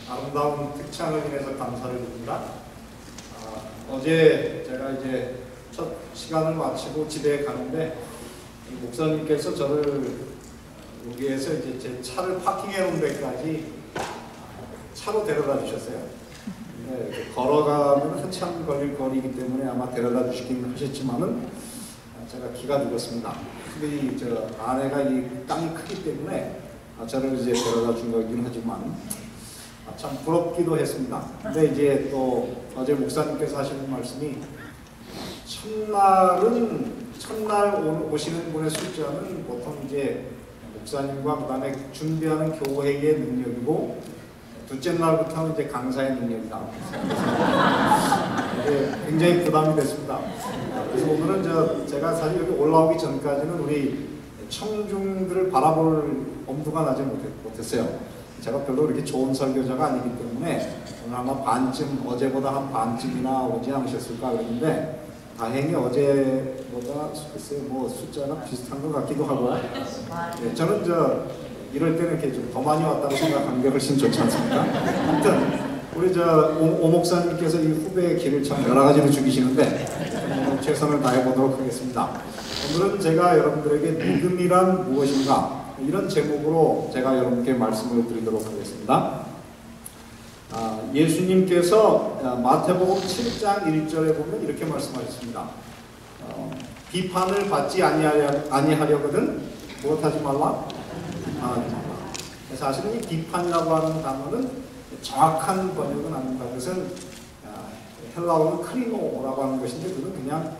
아름다운 특창을 인해서 감사를 드립니다. 어제 제가 이제 첫 시간을 마치고 집에 가는데 목사님께서 저를 여기에서 이제 제 차를 파킹해 놓은 데까지 차로 데려다 주셨어요. 걸어가면 한참 걸릴 거리이기 때문에 아마 데려다 주시긴 하셨지만은 제가 기가 죽었습니다. 특별히 저 아내가 이 땅이 크기 때문에 저를 이제 데려다 준 거긴 하지만 참 부럽기도 했습니다. 근데 이제 또 어제 목사님께서 하시는 말씀이 첫날 오시는 분의 숫자는 보통 이제 목사님과 그 다음에 준비하는 교회의 능력이고 둘째 날부터는 이제 강사의 능력이다. 굉장히 부담이 됐습니다. 그래서 오늘은 제가 사실 여기 올라오기 전까지는 우리 청중들을 바라볼 엄두가 나지 못했어요. 제가 별로 그렇게 좋은 설교자가 아니기 때문에 오늘 아마 반쯤, 어제보다 한 반쯤이나 오지 않으셨을까 그랬는데 다행히 어제보다 글쎄요, 뭐 숫자가 비슷한 것 같기도 하고 네, 저는 이럴 때는 이렇게 좀 더 많이 왔다고 생각하는 게 훨씬 좋지 않습니까? 아무튼 우리 오 목사님께서 이 후배의 길을 참 여러 가지로 죽이시는데 최선을 다해 보도록 하겠습니다. 오늘은 제가 여러분들에게 믿음이란 무엇인가 이런 제목으로 제가 여러분께 말씀을 드리도록 하겠습니다. 예수님께서 마태복음 7장 1절에 보면 이렇게 말씀하셨습니다. 비판을 받지 아니하려거든 무엇하지 말라? 비판하지 말라. 사실은 이 비판이라고 하는 단어는 정확한 번역은 아닙니다. 그것은 헬라어는 크리노라고 하는 것인데 그건 그냥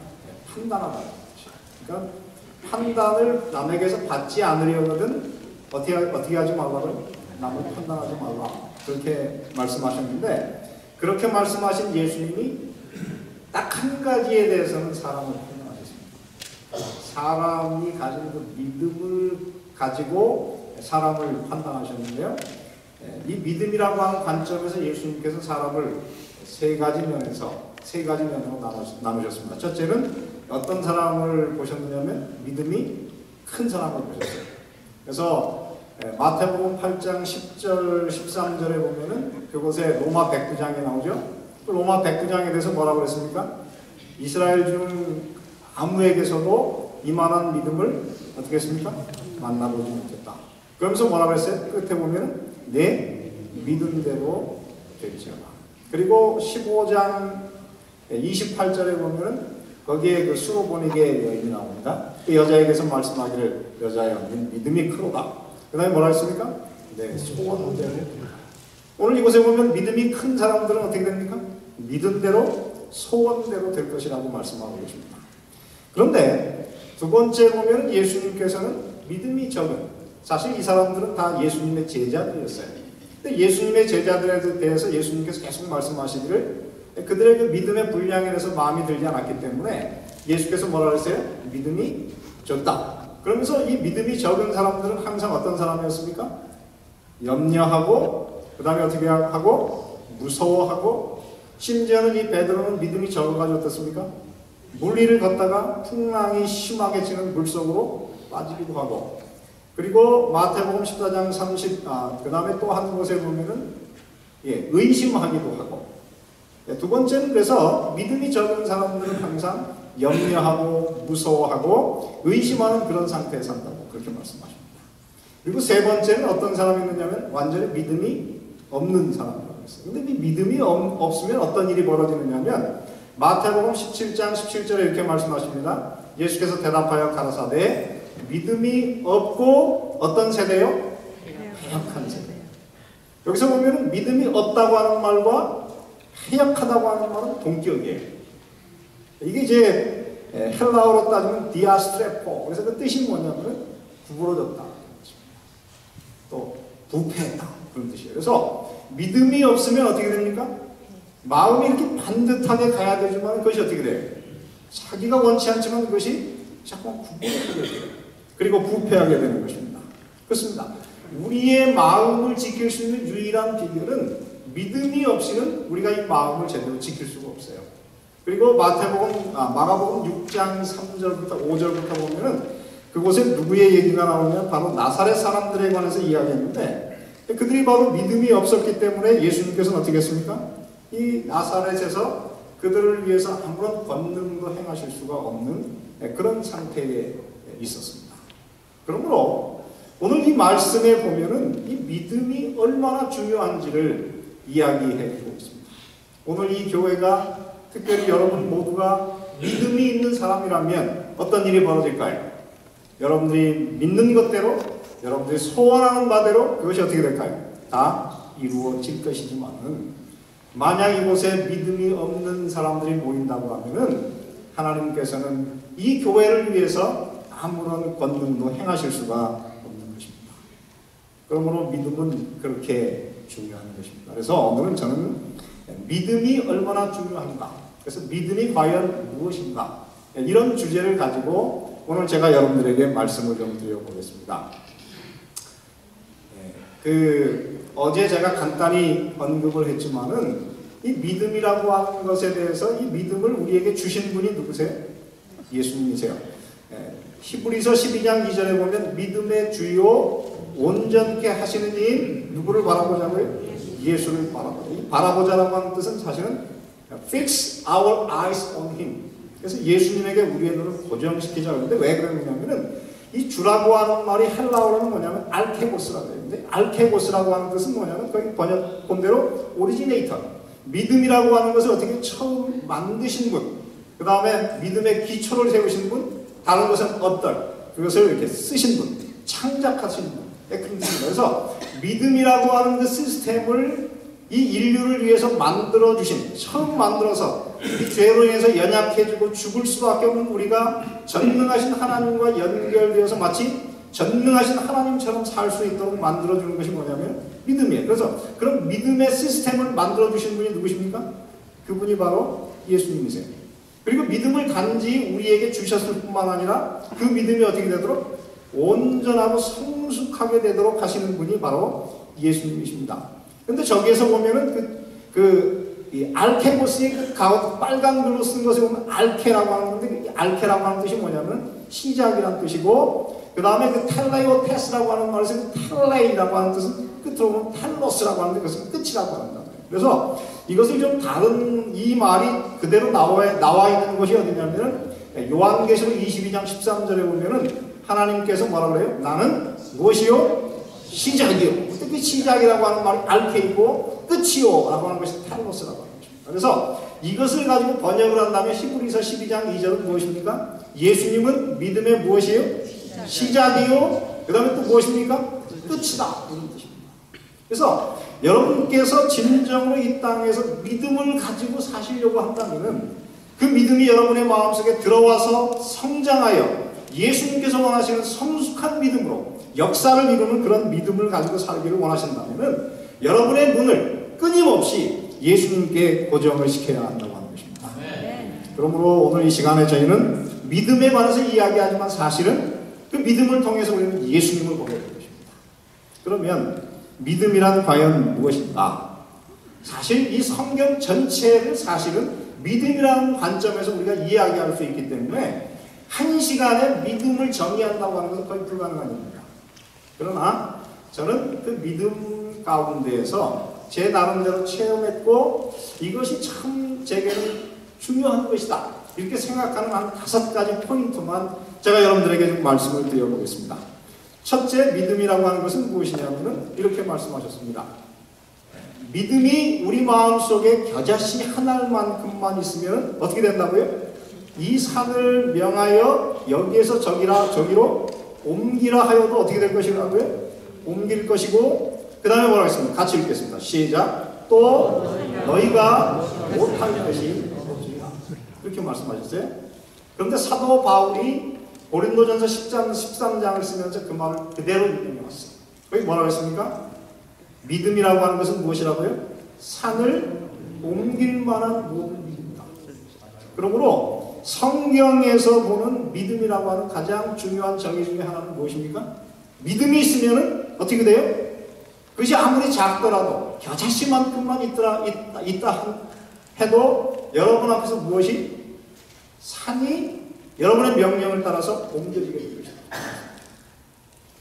판단하다는 것이죠. 그러니까 판단을 남에게서 받지 않으려거든 어떻게 하지 말라를 남을 판단하지 말라 그렇게 말씀하셨는데 그렇게 말씀하신 예수님이 딱 한 가지에 대해서는 사람을 판단하셨습니다. 사람이 가지는 그 믿음을 가지고 사람을 판단하셨는데요. 이 믿음이라고 하는 관점에서 예수님께서 사람을 세 가지 면으로 나누셨습니다. 첫째는 어떤 사람을 보셨느냐면 믿음이 큰 사람을 보셨어요. 그래서 마태복음 8장 10절 13절에 보면은 그곳에 로마 백부장이 나오죠. 그 로마 백부장에 대해서 뭐라고 그랬습니까? 이스라엘 중 아무에게서도 이만한 믿음을 어떻게 했습니까? 만나보지 못했다. 그러면서 뭐라고 했어요? 끝에 보면은 내 믿음대로 될지어다. 그리고 15장 28절에 보면은 거기에 그 수로보니게 여인이 나옵니다. 그 여자에게서 말씀하기를 여자여 믿음이 크로다. 그 다음에 뭐라 했습니까? 네, 소원대로. 오늘 이곳에 보면 믿음이 큰 사람들은 어떻게 됩니까? 믿음대로 소원대로 될 것이라고 말씀하고 계십니다. 그런데 두 번째 보면 예수님께서는 믿음이 적은 사실 이 사람들은 다 예수님의 제자들이었어요. 근데 예수님의 제자들에 대해서 예수님께서 계속 말씀하시기를 그들의 그 믿음의 분량에 대해서 마음이 들지 않았기 때문에 예수께서 뭐라 그랬어요? 믿음이 적다. 그러면서 이 믿음이 적은 사람들은 항상 어떤 사람이었습니까? 염려하고 그 다음에 어떻게 하고 무서워하고 심지어는 이 베드로는 믿음이 적어가지고 어떻습니까? 물 위를 걷다가 풍랑이 심하게 치는 물속으로 빠지기도 하고 그리고 마태복음 14장 그 다음에 또 한 곳에 보면은 의심하기도 하고 두 번째는 그래서 믿음이 적은 사람들은 항상 염려하고 무서워하고 의심하는 그런 상태에 산다고 그렇게 말씀하십니다. 그리고 세 번째는 어떤 사람이 있느냐면 완전히 믿음이 없는 사람이라고 했어요. 근데 이 믿음이 없으면 어떤 일이 벌어지느냐면 마태복음 17장 17절에 이렇게 말씀하십니다. 예수께서 대답하여 가라사대 믿음이 없고 어떤 세대요? 패역한 세대. 여기서 보면 믿음이 없다고 하는 말과 패역하다고 하는 말은 동격이에요. 이게 이제 헬라어로 따지면 디아스트레포. 그래서 그 뜻이 뭐냐면 구부러졌다. 또 부패했다. 그런 뜻이에요. 그래서 믿음이 없으면 어떻게 됩니까? 마음이 이렇게 반듯하게 가야 되지만 그것이 어떻게 돼요? 자기가 원치 않지만 그것이 자꾸 구부러지게 돼요. 그리고 부패하게 되는 것입니다. 그렇습니다. 우리의 마음을 지킬 수 있는 유일한 비결은 믿음이 없이는 우리가 이 마음을 제대로 지킬 수가 없어요. 그리고 마가복음 6장 3절부터 5절부터 보면은 그곳에 누구의 얘기가 나오냐면 바로 나사렛 사람들에 관해서 이야기했는데 그들이 바로 믿음이 없었기 때문에 예수님께서는 어떻게 했습니까? 이 나사렛에서 그들을 위해서 아무런 권능도 행하실 수가 없는 그런 상태에 있었습니다. 그러므로 오늘 이 말씀에 보면은 이 믿음이 얼마나 중요한지를 이야기해 주고 있습니다. 오늘 이 교회가 특별히 여러분 모두가 믿음이 있는 사람이라면 어떤 일이 벌어질까요? 여러분들이 믿는 것대로, 여러분들이 소원하는 바대로 그것이 어떻게 될까요? 다 이루어질 것이지만은 만약 이곳에 믿음이 없는 사람들이 모인다고 하면은 하나님께서는 이 교회를 위해서 아무런 권능도 행하실 수가 없는 것입니다. 그러므로 믿음은 그렇게 중요한 것입니다. 그래서 오늘은 저는 믿음이 얼마나 중요한가, 그래서 믿음이 과연 무엇인가, 이런 주제를 가지고 오늘 제가 여러분들에게 말씀을 좀 드려보겠습니다. 어제 제가 간단히 언급을 했지만은 이 믿음이라고 하는 것에 대해서 이 믿음을 우리에게 주신 분이 누구세요? 예수님이세요. 히브리서 12장 2절에 보면 믿음의 주요 온전케 하시는 이인 누구를 바라보자고요? 예수를 바라보자. 이 바라보자라고 하는 뜻은 사실은 fix our eyes on him. 그래서 예수님에게 우리의 눈을 고정시키자. 그런데 왜 그러냐면은 이 주라고 하는 말이 헬라어로는 뭐냐면 알케고스라고 해요. 근데 알케고스라고 하는 뜻은 뭐냐면 거기 번역본대로 오리지네이터. 믿음이라고 하는 것을 어떻게 처음 만드신 분, 그 다음에 믿음의 기초를 세우신 분, 다른 것은 어떨, 그것을 이렇게 쓰신 분, 창작하신 분. 그래서 믿음이라고 하는 그 시스템을 이 인류를 위해서 만들어주신, 처음 만들어서 이 죄로 인해서 연약해지고 죽을 수밖에 없는 우리가 전능하신 하나님과 연결되어서 마치 전능하신 하나님처럼 살 수 있도록 만들어주는 것이 뭐냐면 믿음이에요. 그래서 그런 믿음의 시스템을 만들어주신 분이 누구십니까? 그분이 바로 예수님이세요. 그리고 믿음을 단지 우리에게 주셨을 뿐만 아니라 그 믿음이 어떻게 되도록 온전하고 성숙하게 되도록 하시는 분이 바로 예수님이십니다. 근데 저기에서 보면은 이 알케고스의 그 빨간 글로 쓴 것에 보면 알케라고 하는 건데, 이 알케라고 하는 뜻이 뭐냐면 시작이라는 뜻이고, 그 다음에 그 텔레오테스라고 하는 말에서 텔레이라고 하는 뜻은 끝으로 보면 텔로스라고 하는데 그것은 끝이라고 한다. 그래서 이것을 좀 다른, 이 말이 그대로 나와 있는 것이 어디냐면은 요한계시록 22장 13절에 보면은 하나님께서 뭐라 그래요? 나는 무엇이요? 시작이요. 특히 시작이라고 하는 말이 알케이고 끝이요 라고 하는 것이 텔로스라고 하는 것입니다. 그래서 이것을 가지고 번역을 한다면 히브리서 12장 2절은 무엇입니까? 예수님은 믿음의 무엇이에요? 시작이요. 그 다음에 또 무엇입니까? 끝이다. 이런 뜻입니다. 그래서 여러분께서 진정으로 이 땅에서 믿음을 가지고 사시려고 한다면 그 믿음이 여러분의 마음속에 들어와서 성장하여 예수님께서 원하시는 성숙한 믿음으로 역사를 이루는 그런 믿음을 가지고 살기를 원하신다면 여러분의 눈을 끊임없이 예수님께 고정을 시켜야 한다고 하는 것입니다. 그러므로 오늘 이 시간에 저희는 믿음에 관해서 이야기하지만 사실은 그 믿음을 통해서 우리는 예수님을 보게 될 것입니다. 그러면 믿음이란 과연 무엇인가? 사실 이 성경 전체를 사실은 믿음이라는 관점에서 우리가 이야기할 수 있기 때문에 한 시간에 믿음을 정의한다고 하는 것은 거의 불가능한 일입니다. 그러나 저는 그 믿음 가운데에서 제 나름대로 체험했고 이것이 참 제게는 중요한 것이다 이렇게 생각하는 한 5가지 포인트만 제가 여러분들에게 좀 말씀을 드려보겠습니다. 첫째, 믿음이라고 하는 것은 무엇이냐면 이렇게 말씀하셨습니다. 믿음이 우리 마음속에 겨자씨 한 알만큼만 있으면 어떻게 된다고요? 이 산을 명하여 여기에서 저기로 옮기라 하여도 어떻게 될 것이라고요? 옮길 것이고, 그 다음에 뭐라고 했습니까? 같이 읽겠습니다. 시작. 또 너희가 못할 것이 없으리라. 그렇게 말씀하셨어요. 그런데 사도 바울이 고린도전서 13장을 쓰면서 그 말을 그대로 인용했어요. 거기 뭐라고 했습니까? 믿음이라고 하는 것은 무엇이라고요? 산을 옮길 만한 모든 믿음이다. 그러므로 성경에서 보는 믿음이라고 하는 가장 중요한 정의 중에 하나는 무엇입니까? 믿음이 있으면 어떻게 돼요? 그것이 아무리 작더라도 겨자씨만큼만 있다 해도 여러분 앞에서 무엇이? 산이 여러분의 명령을 따라서 옮겨지게 될 것입니다.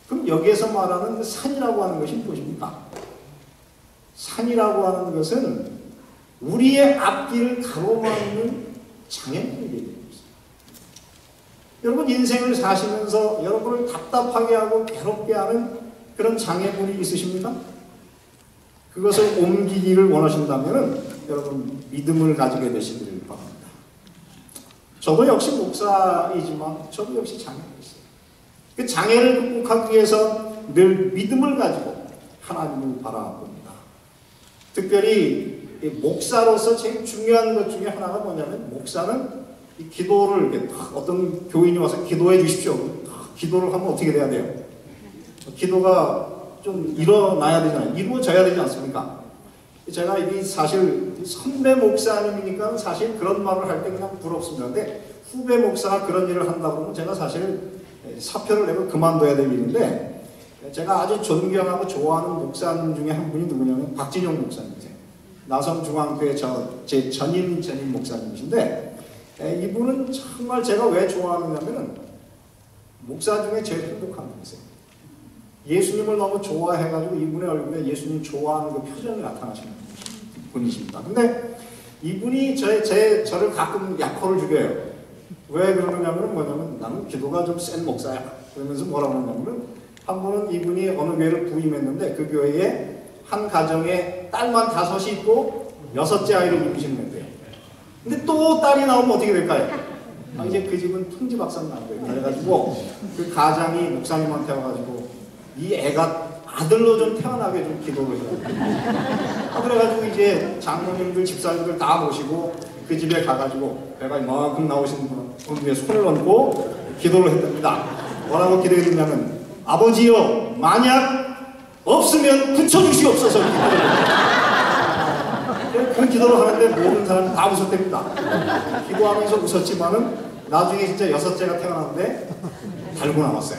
그럼 여기에서 말하는 그 산이라고 하는 것이 무엇입니까? 판이라고 하는 것은 우리의 앞길을 가로막는 장애물이 되는 것입니다. 여러분 인생을 사시면서 여러분을 답답하게 하고 괴롭게 하는 그런 장애물이 있으십니까? 그것을 옮기기를 원하신다면 여러분 믿음을 가지게 되시기를 바랍니다. 저도 역시 목사이지만 저도 역시 장애가 있어요. 그 장애를 극복하기 위해서 늘 믿음을 가지고 하나님을 바라봅니다. 특별히 목사로서 제일 중요한 것 중에 하나가 뭐냐면 목사는 이 기도를 이렇게 어떤 교인이 와서 기도해 주십시오. 기도를 하면 어떻게 돼야 돼요? 기도가 좀 일어나야 되잖아요. 이루어져야 되지 않습니까? 제가 이 사실 선배 목사님이니까 사실 그런 말을 할 때 그냥 부럽습니다. 근데 후배 목사가 그런 일을 한다 그러면 제가 사실 사표를 내고 그만둬야 될 일인데 제가 아주 존경하고 좋아하는 목사님 중에 한 분이 누구냐면 박진영 목사님이세요. 나성중앙교회 제 전임 목사님이신데 이분은 정말 제가 왜 좋아하느냐면 목사 중에 제일 행복한 분이세요. 예수님을 너무 좋아해가지고 이분의 얼굴에 예수님 좋아하는 그 표정이 나타나시는 분이십니다. 근데 이분이 저를 가끔 약호를 죽여요. 왜 그러느냐면 뭐냐면 나는 기도가 좀 센 목사야. 그러면서 뭐라고 하냐면 한 번은 이분이 어느 교회를 부임했는데 그 교회에 한 가정에 딸만 5이 있고 6째 아이를 입으시는 건데요. 근데 또 딸이 나오면 어떻게 될까요? 이제 그 집은 통지박산 난 거예요. 그래가지고 그 가장이 목사님한테 와가지고 이 애가 아들로 좀 태어나게 좀 기도를 해요. 그래가지고 이제 장로님들, 집사님들 다 모시고 그 집에 가가지고 배가 이만큼 나오신 분 위에 손을 얹고 기도를 했답니다. 뭐라고 기도했냐면 아버지여 만약 없으면 붙여주시옵소서. 그 기도를 하는데 모든 사람이 다 웃었답니다. 기도하면서 웃었지만은 나중에 진짜 6째가 태어났는데 달고 나왔어요.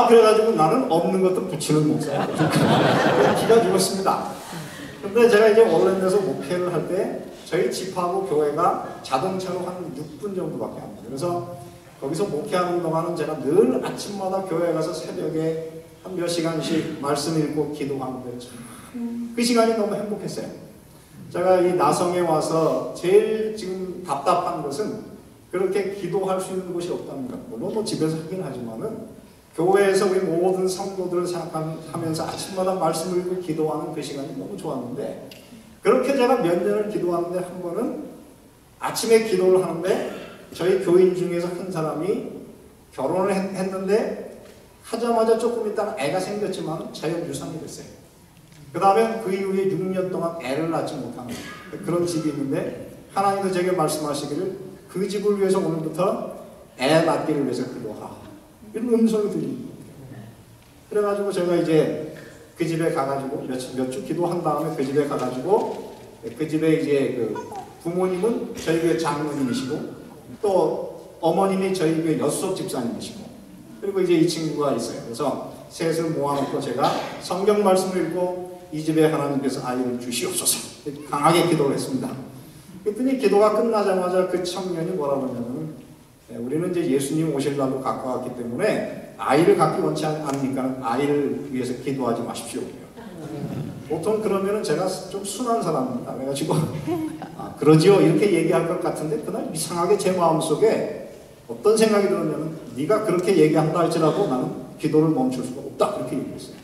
그래가지고 나는 없는 것도 붙이는 목사야. 기가 죽었습니다. 근데 제가 이제 올랜도에서 목회를 할 때 저희 집하고 교회가 자동차로 한 6분 정도밖에 안 돼요. 그래서 거기서 목회하는 동안은 제가 늘 아침마다 교회 가서 새벽에 한 몇 시간씩 말씀 읽고 기도하는데 참 그 시간이 너무 행복했어요. 제가 이 나성에 와서 제일 지금 답답한 것은 그렇게 기도할 수 있는 곳이 없다는 것. 물론 뭐 집에서 하긴 하지만은 교회에서 우리 모든 성도들을 생각하면서 아침마다 말씀을 읽고 기도하는 그 시간이 너무 좋았는데 그렇게 제가 몇 년을 기도하는데 한 번은 아침에 기도를 하는데 저희 교인 중에서 한 사람이 결혼을 했는데 하자마자 조금 있다가 애가 생겼지만 자연유산이 됐어요. 그 다음에 그 이후에 6년 동안 애를 낳지 못하는 그런 집이 있는데 하나님도 제게 말씀하시기를 그 집을 위해서 오늘부터 애 낳기를 위해서 기도하라. 이런 음성이 들립니다. 그래가지고 제가 이제 그 집에 가가지고 몇 주 기도한 다음에 그 집에 가가지고 그 집에 이제 그 부모님은 저희 교회 장로님이시고 또 어머님이 저희 교회 여수석 집사님이시고 그리고 이제 이 친구가 있어요. 그래서 셋을 모아놓고 제가 성경 말씀을 읽고 이 집에 하나님께서 아이를 주시옵소서 강하게 기도를 했습니다. 그랬더니 기도가 끝나자마자 그 청년이 뭐라고 하냐면 우리는 이제 예수님 오실 날도 가까웠기 때문에 아이를 갖기 원치 않으니까 아이를 위해서 기도하지 마십시오. 보통 그러면은 제가 좀 순한 사람입니다. 그래가지고 그러지요 이렇게 얘기할 것 같은데 그날 이상하게 제 마음속에 어떤 생각이 들었냐면 네가 그렇게 얘기한다 할지라도 나는 기도를 멈출 수가 없다 그렇게 얘기했어요.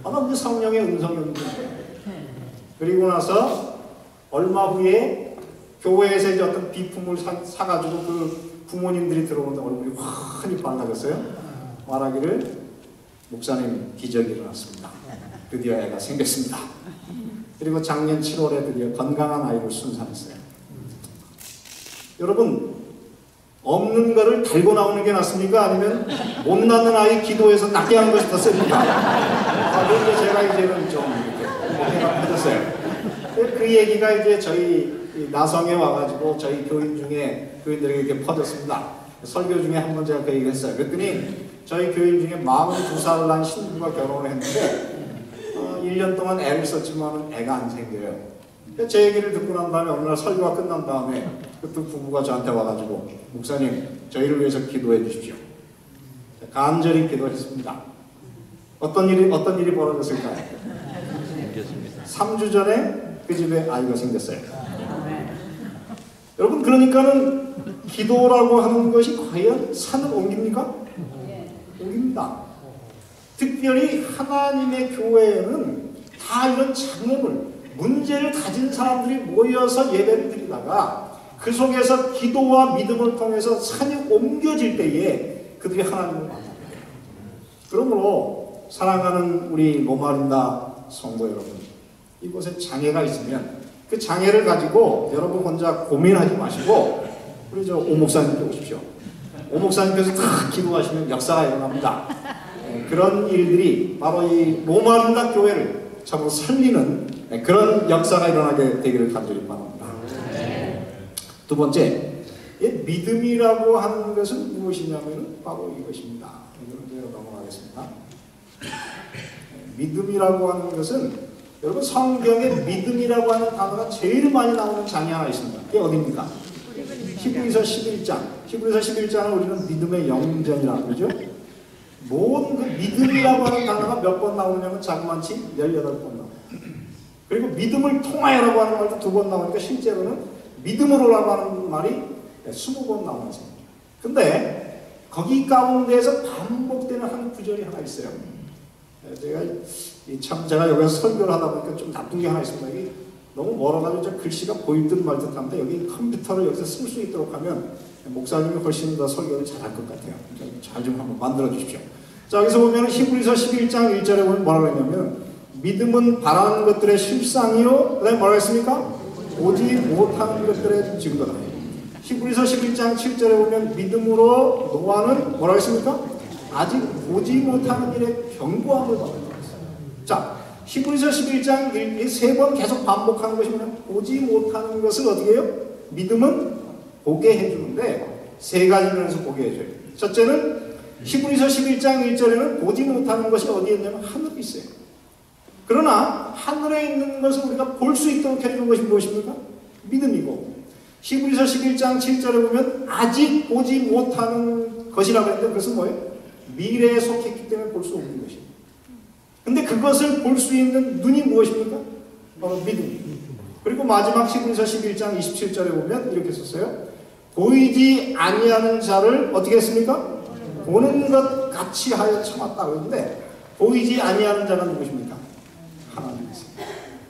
아마 그 성령의 음성이었는데 그리고 나서 얼마 후에 교회에서 이제 어떤 비품을 사가지고 그 부모님들이 들어오는데 얼굴이 환히 빨라졌어요. 말하기를 목사님 기적이 일어났습니다. 드디어 애가 생겼습니다. 그리고 작년 7월에 드디어 건강한 아이를 순산했어요. 여러분 없는 거를 달고 나오는 게 낫습니까? 아니면 못 낳는 아이 기도해서 낫게 하는 것이 더 셉니까? 그런데 제가 이제는 좀 이렇게 해졌어요. 그 얘기가 이제 저희 나성에 와가지고 저희 교인 중에 교인들에게 이렇게 퍼졌습니다. 설교 중에 한 번 제가 그 얘기를 했어요. 그랬더니 저희 교인 중에 42살 난 신부가 결혼을 했는데 1년 동안 애를 썼지만 애가 안 생겨요. 제 얘기를 듣고 난 다음에 어느 날 설교가 끝난 다음에 그 두 부부가 저한테 와가지고 목사님 저희를 위해서 기도해 주십시오. 간절히 기도했습니다. 어떤 일이 벌어졌을까요? 3주 전에 그 집에 아이가 생겼어요. 여러분, 그러니까는 기도라고 하는 것이 과연 산을 옮깁니까? 옮깁니다. 특별히 하나님의 교회에는 다 이런 장애물, 문제를 가진 사람들이 모여서 예배를 드리다가 그 속에서 기도와 믿음을 통해서 산이 옮겨질 때에 그들이 하나님을 만납니다. 그러므로 사랑하는 우리 로마린다 성도 여러분, 이곳에 장애가 있으면 그 장애를 가지고 여러분 혼자 고민하지 마시고 우리 저 오 목사님께 오십시오. 오 목사님께서 다 기도하시면 역사가 일어납니다. 그런 일들이 바로 이 로마린다 교회를 참으로 살리는 그런 역사가 일어나게 되기를 간절히 바랍니다. 두 번째, 믿음이라고 하는 것은 무엇이냐면 바로 이것입니다. 이걸 넘어가겠습니다. 믿음이라고 하는 것은 여러분, 성경에 믿음이라고 하는 단어가 제일 많이 나오는 장이 하나 있습니다. 그게 어디입니까? 히브리서 11장. 히브리서 11장은 우리는 믿음의 영전이라고 그러죠. 모든 그 믿음이라고 하는 단어가 몇 번 나오냐면 자그만치 18번 나와요. 그리고 믿음을 통하여라고 하는 말도 2번 나오니까 실제로는 믿음으로라고 하는 말이 20번 나오는 셈입니다. 근데 거기 가운데에서 반복되는 한 구절이 하나 있어요. 제가 여기서 설교를 하다 보니까 좀 나쁜 게 하나 있습니다. 이게 너무 멀어가지고 저 글씨가 보일 듯 말 듯 한데 여기 컴퓨터를 여기서 쓸 수 있도록 하면 목사님이 훨씬 더 설교를 잘할 것 같아요. 잘 좀 한번 만들어 주십시오. 자, 여기서 보면 히브리서 11장 1절에 보면 뭐라고 했냐면 믿음은 바라는 것들의 실상이요, 그다음에 뭐라고 했습니까? 보지 못하는 것들의 증거다. 히브리서 11장 7절에 보면 믿음으로 노아는 뭐라고 했습니까? 아직 보지 못하는 일에 경고함을 받았다. 자, 히브리서 11장 3번 계속 반복하는 것이 뭐냐? 보지 못하는 것을 어떻게 해요? 믿음은 보게 해주는데 세 가지 면에서 보게 해줘요. 첫째는 히브리서 11장 1절에는 보지 못하는 것이 어디에 있냐면 하늘에 있어요. 그러나 하늘에 있는 것을 우리가 볼 수 있도록 해주는 것이 무엇입니까? 믿음이고, 히브리서 11장 7절에 보면 아직 보지 못하는 것이라고 했는데 그것은 뭐예요? 미래에 속했기 때문에 볼 수 없는 것입니다. 근데 그것을 볼 수 있는 눈이 무엇입니까? 바로 믿음. 그리고 마지막 히브리서 11장 27절에 보면 이렇게 썼어요. 보이지 아니하는 자를 어떻게 했습니까? 보는 것 같이 하여 참았다 그러는데 보이지 아니하는 자가 누구십니까? 하나님이십니다.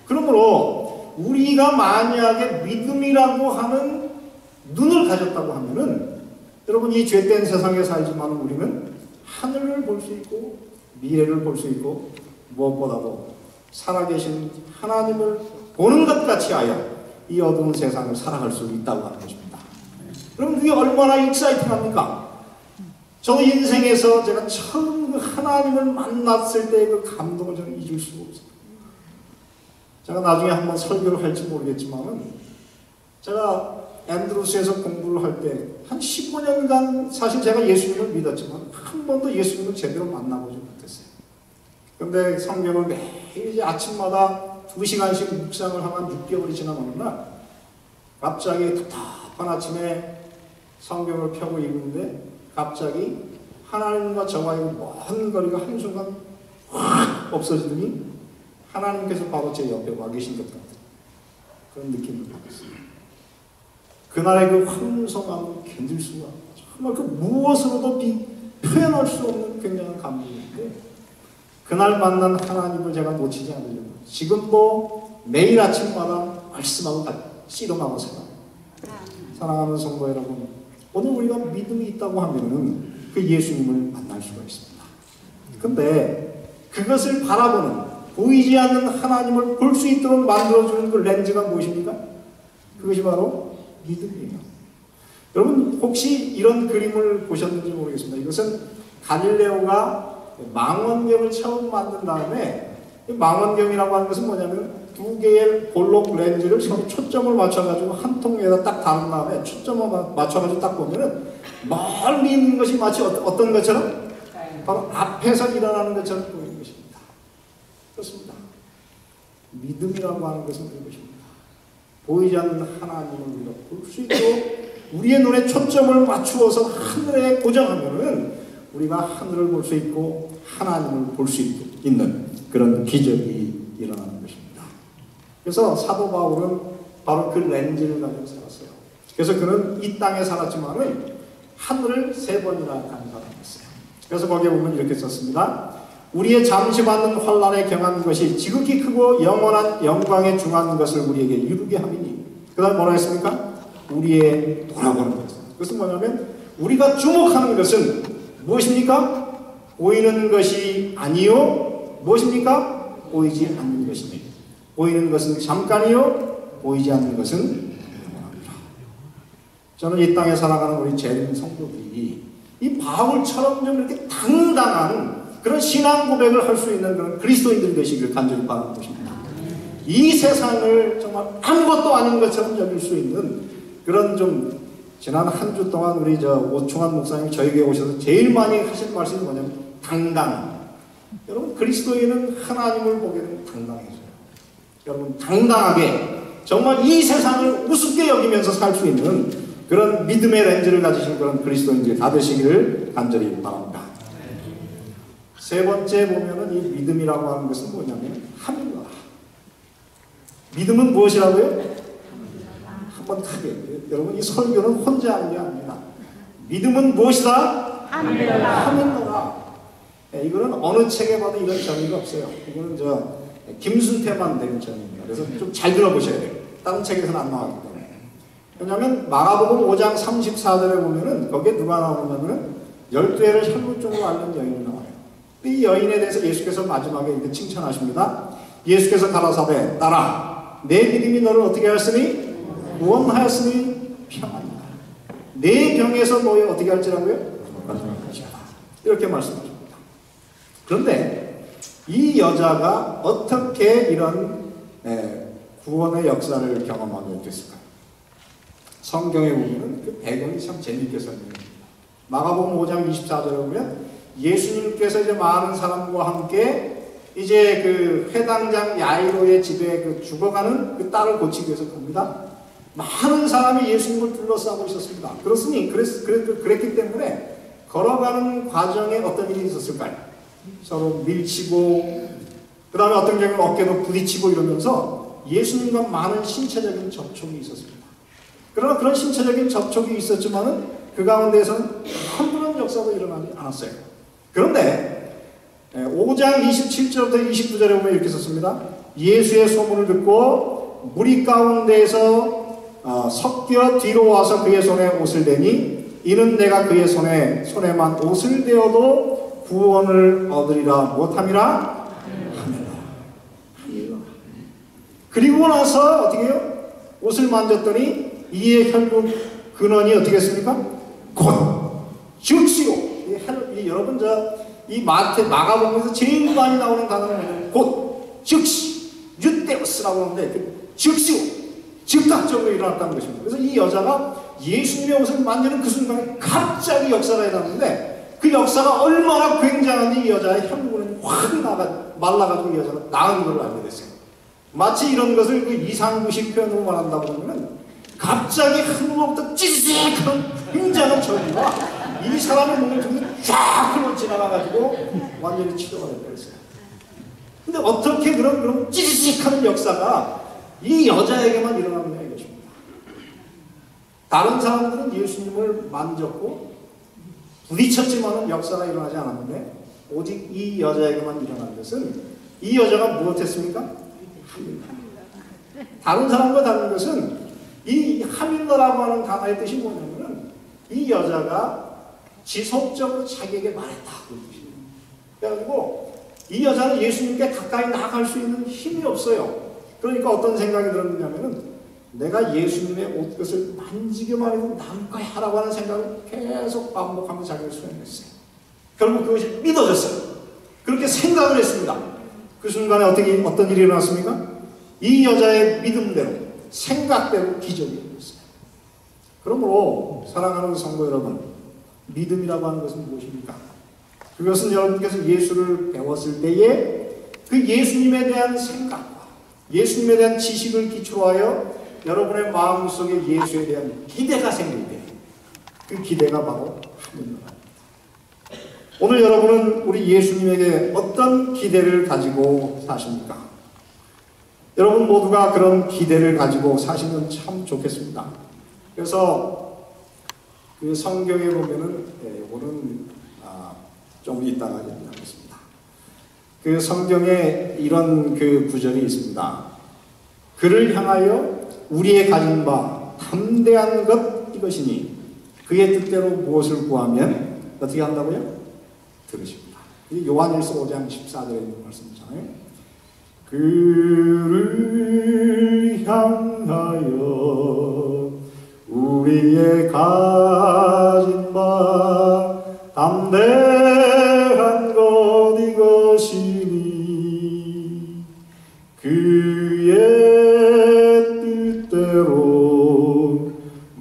그러므로 우리가 만약에 믿음이라고 하는 눈을 가졌다고 하면은 여러분, 이 죄된 세상에 살지만 우리는 하늘을 볼 수 있고 미래를 볼 수 있고 무엇보다도 살아계신 하나님을 보는 것 같이 하여 이 어두운 세상을 살아갈 수 있다고 하는 것입니다. 그럼 그게 얼마나 익사이팅합니까? 저도 인생에서 제가 처음 그 하나님을 만났을 때의 그 감동을 저는 잊을 수가 없어요. 제가 나중에 한번 설교를 할지 모르겠지만은 제가 앤드루스에서 공부를 할 때 한 15년간 사실 제가 예수님을 믿었지만 한 번도 예수님을 제대로 만나보지 못했어요. 그런데 성경을 매일 아침마다 2시간씩 묵상을 하면 6개월이 지난 어느 날 갑자기 답답한 아침에 성경을 펴고 읽는데 갑자기 하나님과 저와의 먼 거리가 한순간 확 없어지더니 하나님께서 바로 제 옆에 와 계신 것 같은 그런 느낌을 받았어요. 그날의 그 황송함을 견딜 수가 정말 그 무엇으로도 표현할 수 없는 굉장한 감동인데 그날 만난 하나님을 제가 놓치지 않으려고 지금도 매일 아침마다 말씀하고 씨름하고 살아요. 사랑하는 성도 여러분, 오늘 우리가 믿음이 있다고 하면은 그 예수님을 만날 수가 있습니다. 근데 그것을 바라보는 보이지 않는 하나님을 볼 수 있도록 만들어주는 그 렌즈가 무엇입니까? 그것이 바로 믿음이에요. 여러분, 혹시 이런 그림을 보셨는지 모르겠습니다. 이것은 갈릴레오가 망원경을 처음 만든 다음에 망원경이라고 하는 것은 뭐냐면 2개의 볼록 렌즈를 서로 초점을 맞춰가지고 한 통에다 딱 담은 다음에 초점을 맞춰가지고 딱 보면은 멀리 있는 것이 마치 어떤 것처럼? 바로 앞에서 일어나는 것처럼 보이는 것입니다. 그렇습니다. 믿음이라고 하는 것은 그것입니다. 보이지 않는 하나님을 우리가 볼 수 있고 우리의 눈에 초점을 맞추어서 하늘에 고정하면은 우리가 하늘을 볼 수 있고 하나님을 볼 수 있는 그런 기적이 일어나는 것입니다. 그래서 사도 바울은 바로 그 렌즈를 가지고 살았어요. 그래서 그는 이 땅에 살았지만은 하늘을 3번이나 간 사람이었어요. 그래서 거기에 보면 이렇게 썼습니다. 우리의 잠시 받는 환난에 경한 것이 지극히 크고 영원한 영광에 중한 것을 우리에게 이루게 함이니. 그 다음에 뭐라 했습니까? 우리의 돌아보는 것. 그것은 뭐냐면 우리가 주목하는 것은 무엇입니까? 보이는 것이 아니요 무엇입니까? 보이지 않는 것이니. 보이는 것은 잠깐이요 보이지 않는 것은 영원합니다. 저는 이 땅에 살아가는 우리 재림 성도들이 이 바울처럼 좀 이렇게 당당한 그런 신앙 고백을 할 수 있는 그런 그리스도인들이 되시길 간절히 바라는 것입니다. 이 세상을 정말 아무것도 아닌 것처럼 여길 수 있는 그런 좀 지난 한 주 동안 우리 오충환 목사님이 저에게 오셔서 제일 많이 하신 말씀이 뭐냐면 당당. 여러분 그리스도인은 하나님을 보게 되면 당당해져요. 여러분 당당하게 정말 이 세상을 우습게 여기면서 살 수 있는 그런 믿음의 렌즈를 가지신 그런 그리스도인들이 다 되시기를 간절히 바랍니다. 세 번째 보면은 이 믿음이라고 하는 것은 뭐냐면 하늘나라. 믿음은 무엇이라고요? 한번 크게. 여러분 이 설교는 혼자 하는 게 아닙니다. 믿음은 무엇이다? 하늘나라. 이거는 어느 책에 봐도 이런 정의가 없어요. 이거는 김순태만 되는 정의입니다. 그래서 좀 잘 들어보셔야 돼요. 다른 책에서는 안 나왔기 때문에. 왜냐하면 마가복음 5장 34절에 보면은 거기에 누가 나오냐면은 12해를 혈루증으로 앓는 여인이 나와요. 이 여인에 대해서 예수께서 마지막에 이렇게 칭찬하십니다. 예수께서 가라사대 딸아 내 믿음이 너를 어떻게 하였으니 구원하였으니 평안이다. 내 병에서 너희 어떻게 할지라고요? 이렇게 말씀하십니다. 그런데 이 여자가 어떻게 이런 구원의 역사를 경험하게 됐을까요? 성경에 보면 그 배경이 참 재미있게 설명됩니다. 마가복음 5장 24절에 보면 예수님께서 이제 많은 사람과 함께 이제 그 회당장 야이로의 집에 그 죽어가는 그 딸을 고치기 위해서 갑니다. 많은 사람이 예수님을 둘러싸고 있었습니다. 그랬기 때문에 걸어가는 과정에 어떤 일이 있었을까요? 서로 밀치고 그 다음에 어떤 경우는 어깨도 부딪히고 이러면서 예수님과 많은 신체적인 접촉이 있었습니다. 그러나 그런 신체적인 접촉이 있었지만은 그 가운데에서는 아무런 역사도 일어나지 않았어요. 그런데 5장 27절부터 29절에 보면 이렇게 썼습니다. 예수의 소문을 듣고 무리 가운데에서 섞여 뒤로 와서 그의 손에 옷을 대니 이는 내가 그의 손에만 옷을 대어도 구원을 얻으리라 못함이라 하니라. 그리고 나서 어떻게 해요? 옷을 만졌더니 이의 혈육 근원이 어떻게 했습니까? 곧 즉시로. 여러분 이 마가복음에서 제일 많이 나오는 단어는 곧 즉시 유데오스라고 하는데 즉시로 즉각적으로 일어났다는 것입니다. 그래서 이 여자가 예수님의 옷을 만지는 그 순간에 갑자기 역사가 일어났는데 그 역사가 얼마나 굉장한지 이 여자의 혈육은 확 말라가지고 이 여자가 나은 것을 알게 됐어요. 마치 이런 것을 그 이상구식 표현으로 말한다고 하면 갑자기 하늘로부터 찌직한 굉장한 전기가 이 사람의 몸을 통해 쫙 흘러 지나가가지고 완전히 치료가 되버렸어요. 근데 어떻게 그런 찌직하는 역사가 이 여자에게만 일어나느냐 이것입니다. 다른 사람들은 예수님을 만졌고 부딪혔지만 역사가 일어나지 않았는데 오직 이 여자에게만 일어난 것은 이 여자가 무엇했습니까? 다른 사람과 다른 것은 이 하밀러라고 하는 단어의 뜻이 뭐냐면은 이 여자가 지속적으로 자기에게 말했다. 그래가지고 이 여자는 예수님께 가까이 나아갈 수 있는 힘이 없어요. 그러니까 어떤 생각이 들었냐면은 내가 예수님의 옷깃을 만지기만 해도 나을 거야 라고 하는 생각을 계속 반복하면서 자기를 수행했어요. 결국 그것이 믿어졌어요. 그렇게 생각을 했습니다. 그 순간에 어떤 일이 일어났습니까? 이 여자의 믿음대로 생각대로 기적이 일어났어요. 그러므로 사랑하는 성도 여러분, 믿음이라고 하는 것은 무엇입니까? 그것은 여러분께서 예수를 배웠을 때에 그 예수님에 대한 생각과 예수님에 대한 지식을 기초로 하여 여러분의 마음속에 예수에 대한 기대가 생길 때 그 기대가 바로 하늘나라입니다. 오늘 여러분은 우리 예수님에게 어떤 기대를 가지고 사십니까? 여러분 모두가 그런 기대를 가지고 사시면 참 좋겠습니다. 그래서 그 성경에 보면은 이거는 좀 이따가 얘기하겠습니다. 그 성경에 이런 그 구절이 있습니다. 그를 향하여 우리의 가진 바 담대한 것 이것이니 그의 뜻대로 무엇을 구하면 어떻게 한다고요? 들으십니다. 이 요한일서 5장 14절에 있는 말씀이잖아요. 그를 향하여 우리의 가진 바 담대한 것 이것이니 그의 뜻대로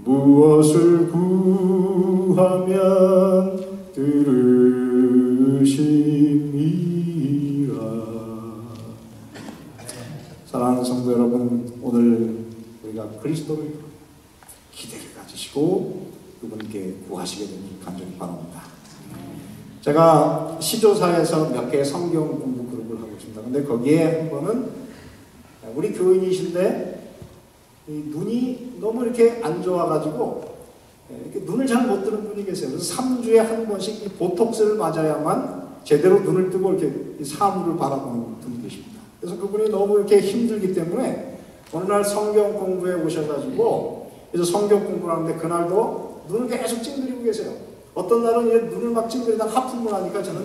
무엇을 구하면 들으심이라. 사랑하는 성도 여러분, 오늘 우리가 그리스도를 기대를 가지시고 그분께 구하시게 되니 간절히 바랍니다. 제가 시조사에서 몇 개의 성경 공부 그룹을 하고 있습니다. 근데 거기에 한 번은 우리 교인이신데 눈이 너무 이렇게 안 좋아가지고 이렇게 눈을 잘 못 뜨는 분이 계세요. 그래서 3주에 한 번씩 이 보톡스를 맞아야만 제대로 눈을 뜨고 이렇게 사물을 바라보는 분이 계십니다. 그래서 그분이 너무 이렇게 힘들기 때문에 어느 날 성경 공부에 오셔가지고 그래서 성경 공부를 하는데 그날도 눈을 계속 찡그리고 계세요. 어떤 날은 눈을 막 찡그리다가 하품을 하니까 저는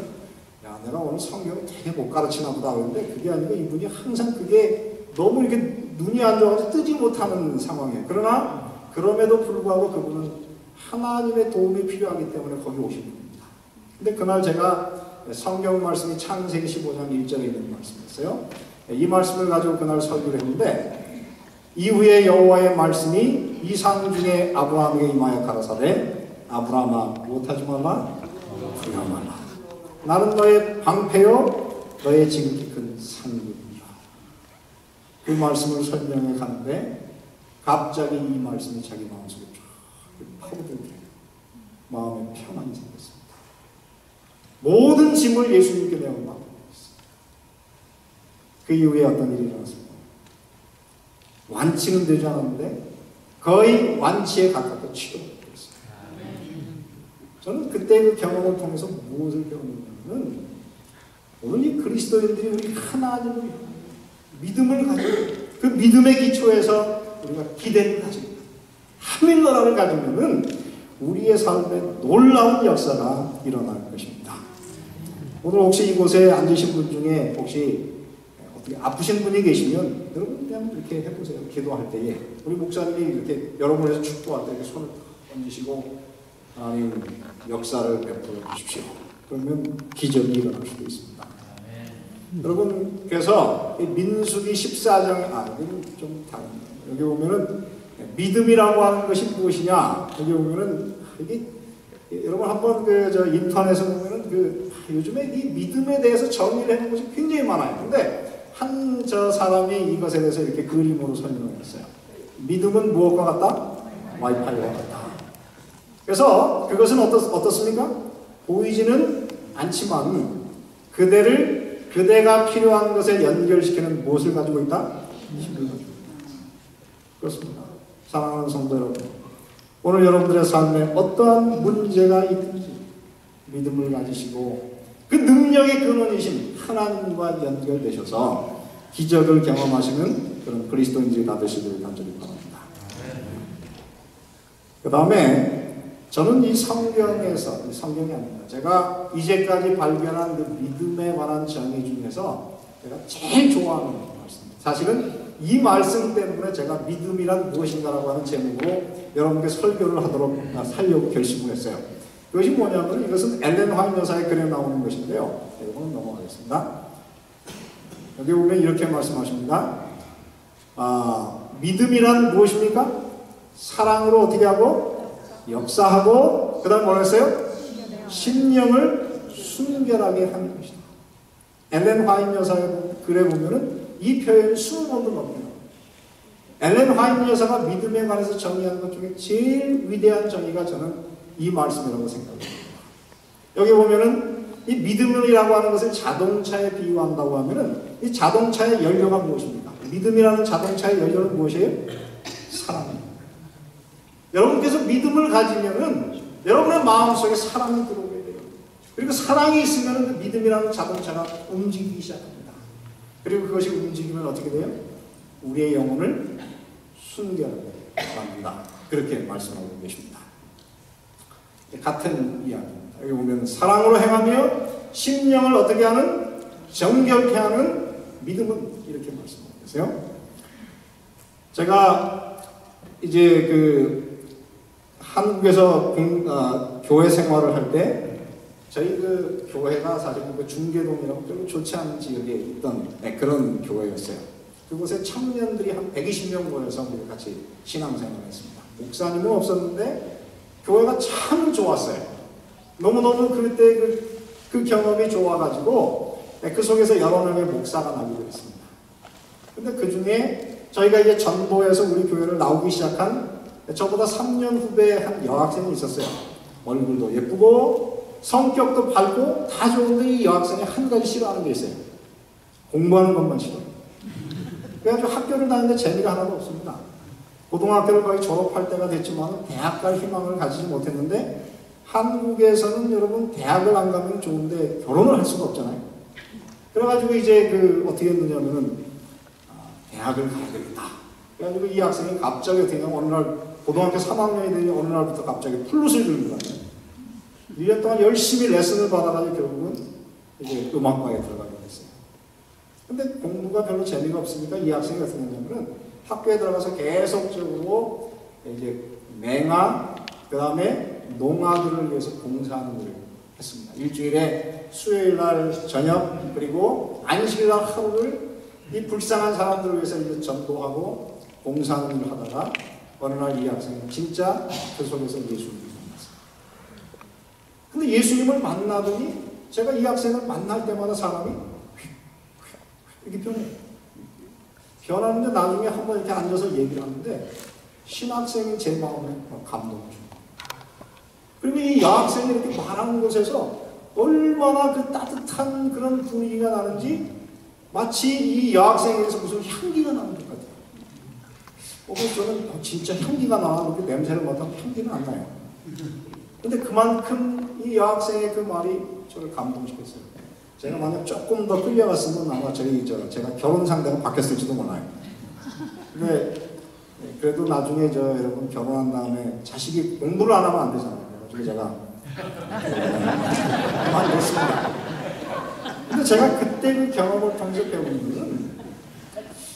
야, 내가 오늘 성경을 되게 못 가르치나 보다 그랬는데 그게 아니고 이분이 항상 그게 너무 이렇게 눈이 안 좋아서 뜨지 못하는 상황이에요. 그러나 그럼에도 불구하고 그분은 하나님의 도움이 필요하기 때문에 거기 오신 분입니다. 근데 그날 제가 성경 말씀이 창세기 15장 1절에 있는 말씀이었어요. 이 말씀을 가지고 그날 설교를 했는데 이후에 여호와의 말씀이 이상 중에 아브라함에게 임하여 가라사대 아브라함아 무엇하지 말라? 두려워하라. 나는 너의 방패요 너의 지극히 큰 상급이라. 그 말씀을 설명해 가는데 갑자기 이 말씀이 자기 마음속에 쫙 파고들게 마음에 평안이 생겼습니다. 모든 짐을 예수님께 내어 맡겼습니다. 그 이후에 어떤 일이 일어났습니까? 완치는 되지 않았는데 거의 완치에 가깝게 치료됐어요. 저는 그때 그 경험을 통해서 무엇을 배웠냐면 오늘 이 그리스도인들이 우리 하나님을 믿음을 가지고 그 믿음의 기초에서 우리가 기대를 가지고 하밀러라를 가지면은 우리의 삶에 놀라운 역사가 일어날 것입니다. 오늘 혹시 이곳에 앉으신 분 중에 혹시 어떻게 아프신 분이 계시면 여러분 그냥 이렇게 해보세요. 기도할 때에 우리 목사님이 이렇게 여러분에서 축도할 때 이렇게 손을 얹으시고 하나님 역사를 베풀어 주십시오. 그러면 기적이 일어날 수도 있습니다. 여러분 그래서 민수기 14장에 여기는 좀 다릅니다. 여기 보면은 믿음이라고 하는 것이 무엇이냐? 여기 보면은 이게 여러분 한번 저 인터넷에 보면은 요즘에 이 믿음에 대해서 정의를 해놓은 것이 굉장히 많아요. 근데 한 저 사람이 이것에 대해서 이렇게 그림으로 설명을 했어요. 믿음은 무엇과 같다? 와이파이와 같다. 그래서 그것은 어떻습니까? 보이지는 않지만 그대가 필요한 것에 연결시키는 무엇을 가지고 있다? 힘을 가지고 있다. 그렇습니다. 사랑하는 성도 여러분, 오늘 여러분들의 삶에 어떠한 문제가 있든지 믿음을 가지시고 그 능력의 근원이신 하나님과 연결되셔서 기적을 경험하시는 그런 그리스도인들이 다 되시기를 간절히 바랍니다. 그 다음에 저는 이 성경에서, 성경이 아닙니다. 제가 이제까지 발견한 그 믿음에 관한 정의 중에서 제가 제일 좋아하는 말씀입니다. 사실은 이 말씀 때문에 제가 믿음이란 무엇인가라고 하는 제목으로 여러분께 설교를 하려고 결심을 했어요. 그것이 뭐냐면 이것은 엘렌 화이트 여사의 글에 나오는 것인데요. 이거는 넘어가겠습니다. 여기 보면 이렇게 말씀하십니다. 믿음이란 무엇입니까? 사랑으로 어떻게 하고 역사하고 그 다음 뭐라 했어요? 심령을 순결하게 하는 것이다. 엘렌 화이트 여사의 글에 보면은 이 표현이 20번도 넘어요. 엘렌 화이트 여사가 믿음에 관해서 정의하는 것 중에 제일 위대한 정의가 저는 이 말씀이라고 생각합니다. 여기 보면은 이 믿음이라고 하는 것을 자동차에 비유한다고 하면은 이 자동차의 연료가 무엇입니까? 믿음이라는 자동차의 연료는 무엇이에요? 사랑입니다. 여러분께서 믿음을 가지면은 여러분의 마음속에 사랑이 들어오게 돼요. 그리고 사랑이 있으면 그 믿음이라는 자동차가 움직이기 시작합니다. 그리고 그것이 움직이면 어떻게 돼요? 우리의 영혼을 순결하게 합니다. 그렇게 말씀하고 계십니다. 같은 이야기입니다. 여기 보면 사랑으로 행하며 심령을 어떻게 하는? 정결케 하는 믿음은 이렇게 말씀하고 계세요. 제가 이제 한국에서 교회 생활을 할 때 저희 교회가 사실 중계동이라고 별로 좋지 않은 지역에 있던 그런 교회였어요. 그곳에 청년들이 한 120명 모여서 우리 같이 신앙생활을 했습니다. 목사님은 없었는데 교회가 참 좋았어요. 너무너무 그때 그 경험이 좋아가지고 그 속에서 여러 명의 목사가 나기도 했습니다. 근데 그 중에 저희가 이제 전도에서 우리 교회를 나오기 시작한 저보다 3년 후배의 한 여학생이 있었어요. 얼굴도 예쁘고 성격도 밝고 다 좋은데 이 여학생이 한 가지 싫어하는 게 있어요. 공부하는 것만 싫어요. 그래가지고 학교를 다니는데 재미가 하나도 없습니다. 고등학교를 거의 졸업할 때가 됐지만 대학 갈 희망을 가지지 못했는데 한국에서는 여러분 대학을 안 가면 좋은데 결혼을 할 수가 없잖아요. 그래가지고 이제 어떻게 했느냐면은 대학을 가야 되겠다. 그래가지고 이 학생이 갑자기 어떻게 하면 어느 날 고등학교 3학년이 되니 어느 날부터 갑자기 플룻을 들고 가요. 1년 동안 열심히 레슨을 받아가지고 결국은 이제 음악과에 들어가게 됐어요. 근데 공부가 별로 재미가 없으니까 이 학생이 어떻게 했냐면은 학교에 들어가서 계속적으로 이제 맹아, 그 다음에 농아들을 위해서 봉사하는 일을 했습니다. 일주일에 수요일 날 저녁 그리고 안식일 날 하루를 이 불쌍한 사람들을 위해서 이제 전도하고 봉사하는 일을 하다가 어느 날 이 학생은 진짜 그 속에서 예수님을 만났어요. 근데 예수님을 만나더니 제가 이 학생을 만날 때마다 사람이 이렇게 변해요. 변하는데 나중에 한번 이렇게 앉아서 얘기를 하는데 신학생이 제 마음에 감동을 줍니다. 그리고 이 여학생이 이렇게 말하는 곳에서 얼마나 그 따뜻한 그런 분위기가 나는지 마치 이 여학생에서 무슨 향기가 나는 것 같아요. 그래서 저는 진짜 향기가 나. 그렇게 냄새를 맡아도 향기는 안 나요. 근데 그만큼 이 여학생의 그 말이 저를 감동시켰어요. 제가 만약 조금 더 끌려갔으면 아마 제가 결혼 상대가 바뀌었을지도 몰라요. 근데 그래도 나중에 여러분 결혼한 다음에 자식이 공부를 안 하면 안 되잖아요. 그래서 제가 그만뒀습니다. 근데 제가 그때 그 경험을 통해서 배우는 것은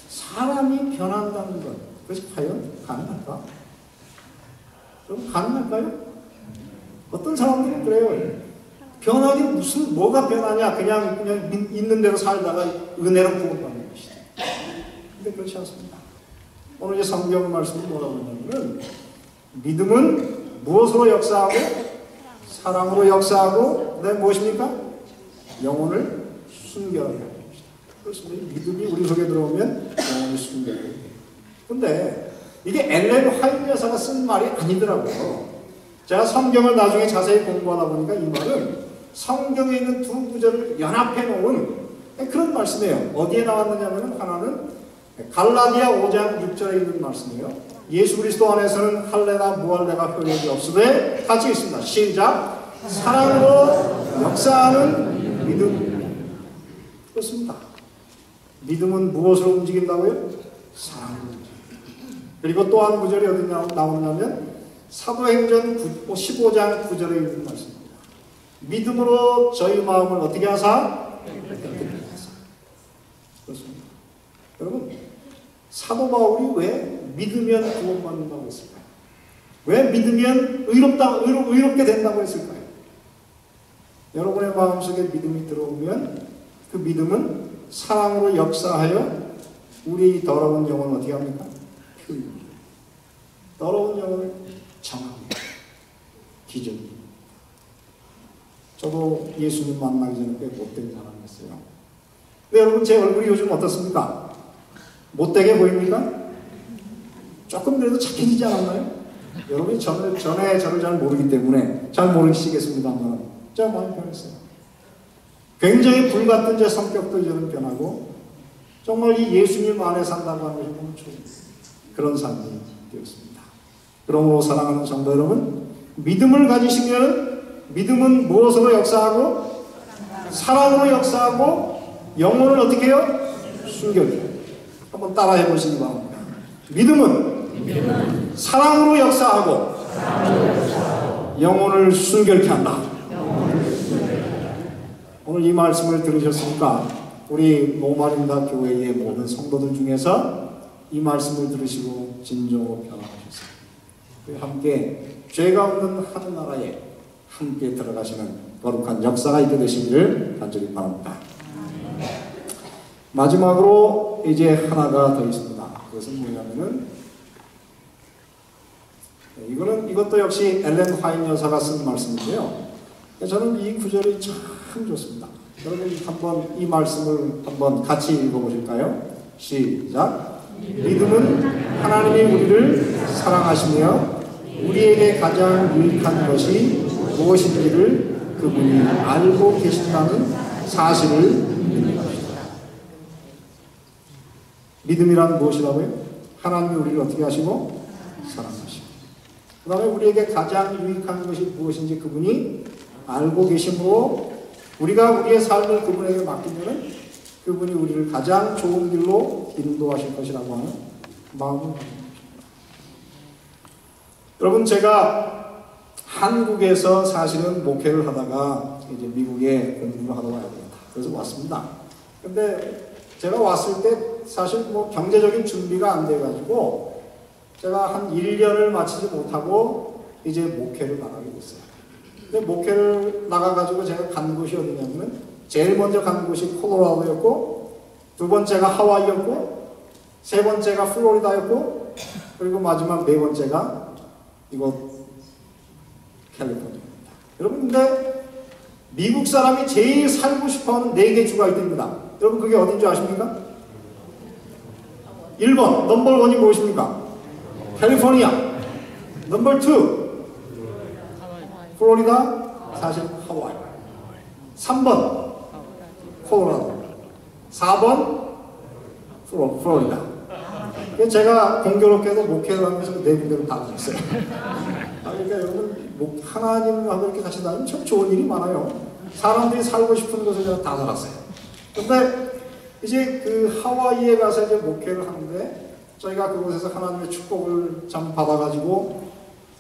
사람이 변한다는 것, 그것이 과연 가능할까? 좀 가능할까요? 어떤 사람들은 그래요. 변하기 뭐가 변하냐? 그냥 있는 대로 살다가 은혜로 구원받는 것이죠. 근데 그렇지 않습니다. 오늘 이제 성경 말씀이 뭐라고 하냐면 믿음은 무엇으로 역사하고 사랑으로 역사하고 무엇입니까? 영혼을 순결하게 하는 것이다. 그렇습니다. 믿음이 우리 속에 들어오면 영혼이 순결하게 돼요. 근데 이게 엘렌 화이트 여사가 쓴 말이 아니더라고요. 제가 성경을 나중에 자세히 공부하다 보니까 이 말은 성경에 있는 두 구절을 연합해 놓은 그런 말씀이에요. 어디에 나왔느냐면 하나는 갈라디아 5장 6절에 있는 말씀이에요. 예수 그리스도 안에서는 할례나 무할례가 효력이 없으되 같이 있습니다. 시작. 사랑으로 역사하는 믿음. 그렇습니다. 믿음은 무엇으로 움직인다고요? 사랑으로 움직인다. 그리고 또 한 구절이 어디 나오냐면 사도행전 15장 9절에 있는 말씀입니다. 믿음으로 저희 마음을 어떻게 하사? 그렇습니다. 여러분, 사도 바울이 왜 믿으면 구원받는다고 했을까요? 왜 믿으면 의롭게 된다고 했을까요? 여러분의 마음속에 믿음이 들어오면 그 믿음은 사랑으로 역사하여 우리 더러운 영혼을 어떻게 합니까? 표현합니다. 더러운 영혼을 정합니다. 기적입니다. 저도 예수님 만나기 전에 꽤 못된 사람이었어요. 근데 여러분 제 얼굴이 요즘 어떻습니까? 못되게 보입니까? 조금 그래도 착해지지 않았나요? 여러분이 전에 저를 잘 모르기 때문에 잘 모르시겠습니다만 제가 많이 변했어요. 굉장히 불같은 제 성격도 이제는 변하고 정말 이 예수님 안에 산다고 하는 것이 너무 좋은 그런 삶이 되었습니다. 그러므로 사랑하는 성도 여러분, 믿음을 가지시면 믿음은 무엇으로 역사하고 사랑으로 역사하고 영혼을 어떻게 해요? 순결케. 한번 따라해 보시기 바랍니다. 믿음은 사랑으로 역사하고 영혼을 순결케 한다. 오늘 이 말씀을 들으셨으니까 우리 노마린다 교회의 모든 성도들 중에서 이 말씀을 들으시고 진정으로 변화하셨어요. 함께 죄가 없는 하늘나라에 함께 들어가시는 거룩한 역사가 있게 되시기를 간절히 바랍니다. 마지막으로 이제 하나가 더 있습니다. 그것은 뭐냐면은 이것도 역시 엘렌 화이트 여사가 쓴 말씀인데요. 저는 이 구절이 참 좋습니다. 여러분 한번 이 말씀을 한번 같이 읽어보실까요? 시작. 믿음은 하나님이 우리를 사랑하시며 우리에게 가장 유익한 것이 무엇인지를 그분이 알고 계신다는 사실을 믿는 것입니다. 믿음이란 무엇이라고요? 하나님이 우리를 어떻게 하시고 사랑하시고 그 다음에 우리에게 가장 유익한 것이 무엇인지 그분이 알고 계심으로 우리가 우리의 삶을 그분에게 맡기면 그분이 우리를 가장 좋은 길로 인도하실 것이라고 하는 마음을 가집니다. 여러분 제가 한국에서 사실은 목회를 하다가 이제 미국에 공부를 하러 와야 되겠다. 그래서 왔습니다. 근데 제가 왔을 때 사실 뭐 경제적인 준비가 안 돼가지고 제가 한 1년을 마치지 못하고 이제 목회를 나가게 됐어요. 근데 목회를 나가가지고 제가 간 곳이 어디냐면 제일 먼저 간 곳이 콜로라도였고 두 번째가 하와이였고 세 번째가 플로리다였고 그리고 마지막 네 번째가 이곳 캘리포니아입니다. 여러분 근데 미국 사람이 제일 살고 싶어하는 4개 주가 있답니다. 여러분 그게 어딘 줄 아십니까? 1번 넘버 1이 무엇입니까? 캘리포니아. 넘버 2 플로리다, 사실 하와이. 3번 콜로라도. 4번 플로리다. 제가 공교롭게도 목회를 하면서 4군데를 다 가졌어요. 그러니까 여러분 하나님하고 이렇게 같이 다니면 참 좋은 일이 많아요. 사람들이 살고 싶은 곳을 제가 다 살았어요. 근데 이제 그 하와이에 가서 이제 목회를 하는데 저희가 그곳에서 하나님의 축복을 참 받아가지고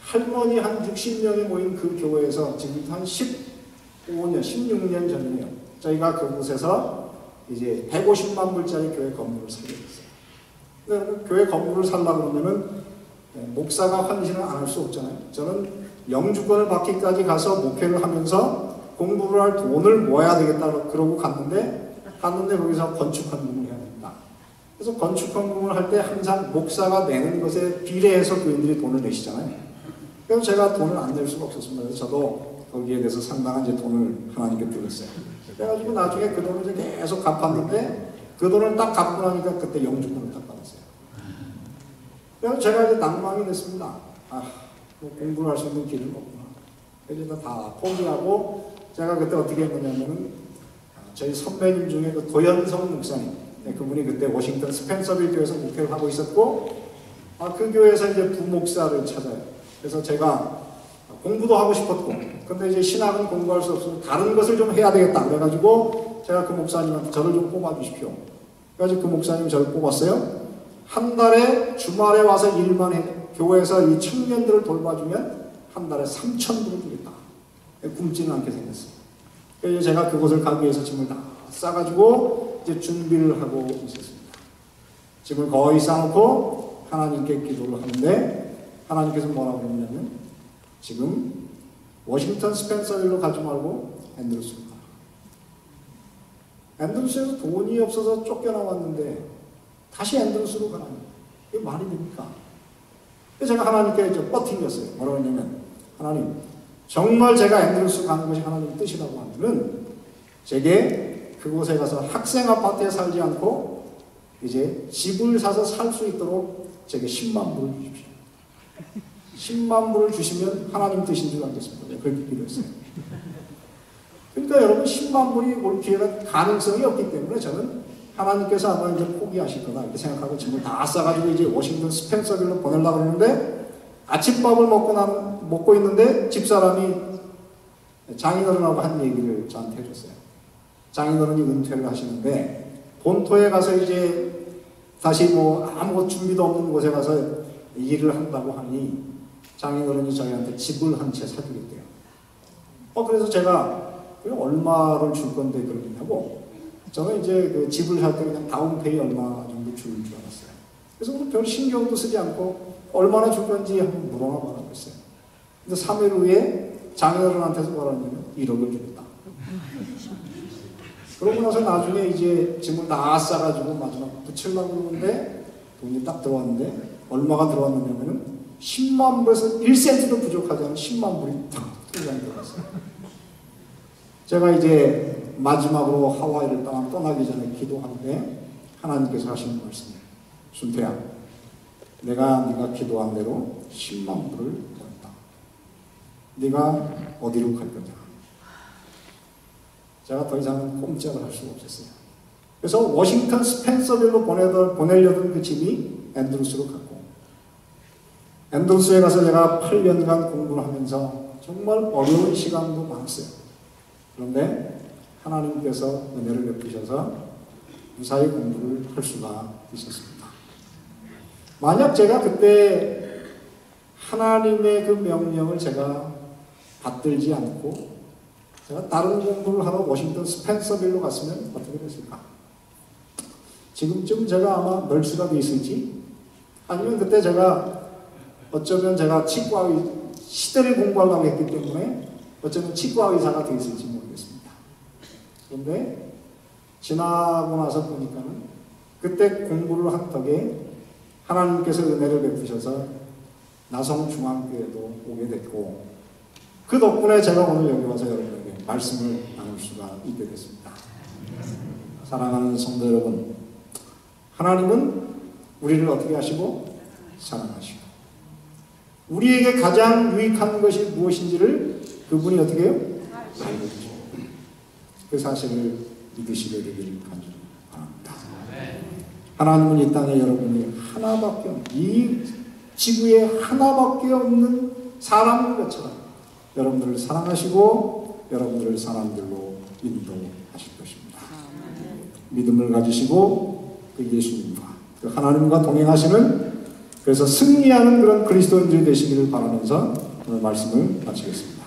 할머니 한 60명이 모인 그 교회에서 지금 한 15년, 16년 전이에요. 저희가 그곳에서 이제 150만 불짜리 교회 건물을 사게 됐어요. 근데 교회 건물을 살려고 그러면은 목사가 환신을 안 할 수 없잖아요. 저는 영주권을 받기까지 가서 목회를 하면서 공부를 할 돈을 모아야 되겠다 그러고 갔는데 거기서 건축헌금을 해야 됩니다. 그래서 건축헌금을 할 때 항상 목사가 내는 것에 비례해서 교인들이 돈을 내시잖아요. 그래서 제가 돈을 안 낼 수가 없었습니다. 그래서 저도 거기에 대해서 상당한 이제 돈을 하나님께 드렸어요. 그래가지고 나중에 그 돈을 이제 계속 갚았는데 그 돈을 딱 갚고 나니까 그때 영주권을 딱 받았어요. 그래서 제가 이제 낭망이 됐습니다. 뭐 공부를 할 수 있는 길은 없구나. 그래서 다 포기하고 제가 그때 어떻게 했느냐면은 저희 선배님 중에 그 도현성 목사님, 그분이 그때 워싱턴 스펜서빌 교회에서 목회를 하고 있었고, 그 교회에서 이제 부목사를 찾아요. 그래서 제가 공부도 하고 싶었고, 근데 이제 신학은 공부할 수 없어서 다른 것을 좀 해야 되겠다. 그래가지고 제가 그 목사님한테 저를 좀 뽑아주십시오. 그래가지고 그 목사님이 저를 뽑았어요. 한 달에 주말에 와서 일만 해, 교회에서 이 청년들을 돌봐주면 한 달에 3,000불을 주겠다. 굶지는 않게 생겼어요. 그래서 제가 그곳을 가기 위해서 짐을 다 싸가지고 이제 준비를 하고 있었습니다. 짐을 거의 싸놓고 하나님께 기도를 하는데 하나님께서 뭐라고 그러냐면 지금 워싱턴 스펜서빌로 가지 말고 앤드루스로 가라. 앤드루스에서 돈이 없어서 쫓겨나왔는데 다시 앤드루스로 가라니 이게 말이 됩니까? 그래서 제가 하나님께 이제 뻗팅겼어요. 뭐라고 했냐면 하나님 정말 제가 앤드루스 가는 것이 하나님의 뜻이라고 하면은 제게 그곳에 가서 학생 아파트에 살지 않고 이제 집을 사서 살 수 있도록 제게 10만 불을 주십시오. 10만 불을 주시면 하나님 뜻인 줄 알겠습니다. 그렇게 기도했어요. 그러니까 여러분 10만 불이 올 기회가 가능성이 없기 때문에 저는 하나님께서 아마 이제 포기하실 거다 이렇게 생각하고 짐을 다 싸가지고 이제 워싱턴 스펜서빌로 보내려고 그러는데 아침밥을 먹고 있는데 집사람이 장인어른하고 한 얘기를 저한테 해줬어요. 장인어른이 은퇴를 하시는데 본토에 가서 이제 다시 뭐 아무 준비도 없는 곳에 가서 일을 한다고 하니 장인어른이 저희한테 집을 한 채 사주겠대요. 그래서 제가 얼마를 줄 건데 그러냐고 저는 이제 그 집을 살 때 그냥 다운페이 얼마 정도 줄 알았어요. 그래서 별 신경도 쓰지 않고 얼마나 줄 건지 한번 물어봐라고 했어요. 근데 3일 후에 장인어른한테서 뭐라냐면 1억을 주겠다. 그러고 나서 나중에 이제 짐을 다 싸가지고 마지막 붙이려고 그러는데 돈이 딱 들어왔는데 얼마가 들어왔느냐면은 10만 불에서 1센트도 부족하지 않은 10만 불이 딱 들어왔어요. 제가 이제 마지막으로 하와이를 떠나기 전에 기도하는데 하나님께서 하시는 말씀이에요. 순태야, 네가 기도한 대로 10만 불을 얻었다. 네가 어디로 갈 거냐? 제가 더 이상은 꼼짝을 할 수가 없었어요. 그래서 워싱턴 스펜서빌로 보내려던 그 집이 앤드루스로 갔고 앤드루스에 가서 제가 8년간 공부를 하면서 정말 어려운 시간도 많았어요. 그런데 하나님께서 은혜를 베푸셔서 무사히 공부를 할 수가 있었습니다. 만약 제가 그때 하나님의 그 명령을 제가 받들지 않고 제가 다른 공부를 하러 워싱턴 스펜서빌로 갔으면 어떻게 됐을까? 지금쯤 제가 아마 널스가 돼 있을지 아니면 그때 제가 어쩌면 제가 치과의 시대를 공부하려고 했기 때문에 어쩌면 치과 의사가 돼 있을지 모르겠습니다. 그런데 지나고 나서 보니까는 그때 공부를 한 덕에 하나님께서 은혜를 베푸셔서 나성중앙교회도 오게 됐고 그 덕분에 제가 오늘 여기 와서 여러분에게 말씀을 나눌 수가 있게 됐습니다. 사랑하는 성도 여러분, 하나님은 우리를 어떻게 하시고 사랑하시고 우리에게 가장 유익한 것이 무엇인지를 그분이 어떻게 해요? 알고 계시고 그 사실을 믿으시게 되기를 간절히 바랍니다. 하나님은 이 땅에 여러분이 하나밖에 없는 이 지구에 하나밖에 없는 사람인 것처럼 여러분들을 사랑하시고 여러분들을 사람들로 인도하실 것입니다. 믿음을 가지시고 그 예수님과 그 하나님과 동행하시는 그래서 승리하는 그런 그리스도인들이 되시기를 바라면서 오늘 말씀을 마치겠습니다.